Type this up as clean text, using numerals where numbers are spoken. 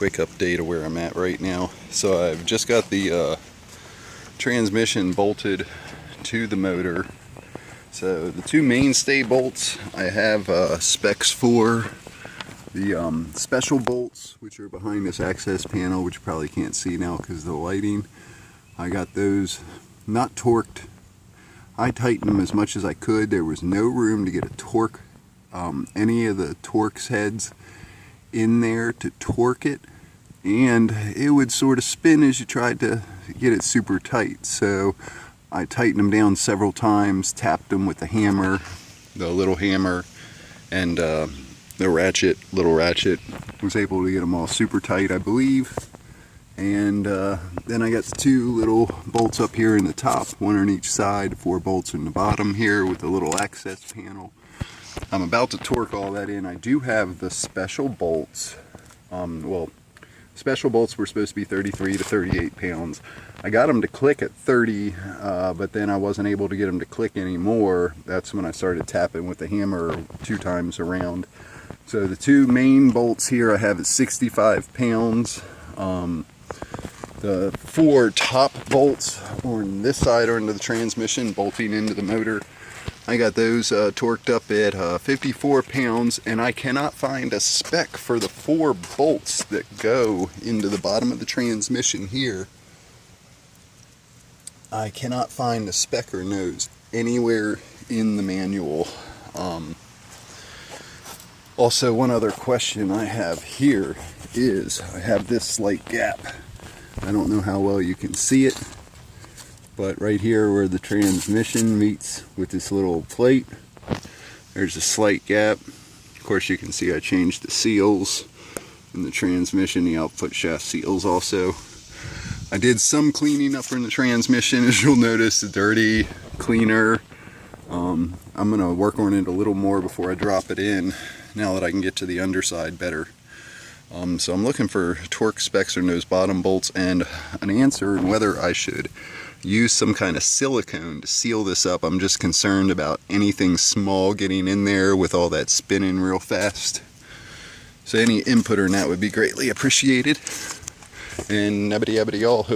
quick update of where I'm at right now. So I've just got the transmission bolted to the motor. So the two mainstay bolts I have specs for. The special bolts, which are behind this access panel, which you probably can't see now because of the lighting. I got those not torqued. I tightened them as much as I could. There was no room to get a torque, any of the Torx heads in there to torque it, and it would sort of spin as you tried to get it super tight. So I tightened them down several times, tapped them with the hammer, the little hammer, and the little ratchet, was able to get them all super tight, I believe. And then I got the two little bolts up here in the top, one on each side, 4 bolts in the bottom here with the little access panel. I'm about to torque all that in. I do have the special bolts. Special bolts were supposed to be 33 to 38 pounds. I got them to click at 30, but then I wasn't able to get them to click anymore. That's when I started tapping with the hammer 2 times around. So the two main bolts here I have at 65 pounds. The 4 top bolts on this side are into the transmission, bolting into the motor. I got those torqued up at 54 pounds, and I cannot find a spec for the 4 bolts that go into the bottom of the transmission here. I cannot find a spec or nose anywhere in the manual. Also, one other question I have here is I have this slight gap. I don't know how well you can see it, but right here where the transmission meets with this little plate, there's a slight gap. Of course, you can see I changed the seals in the transmission, the output shaft seals also. I did some cleaning up in the transmission, as you'll notice, the dirty cleaner. I'm going to work on it a little more before I drop it in, now that I can get to the underside better. So I'm looking for torque specs on those bottom bolts and an answer on whether I should use some kind of silicone to seal this up. I'm just concerned about anything small getting in there with all that spinning real fast. So any input on that would be greatly appreciated. And nabbity yabbity all.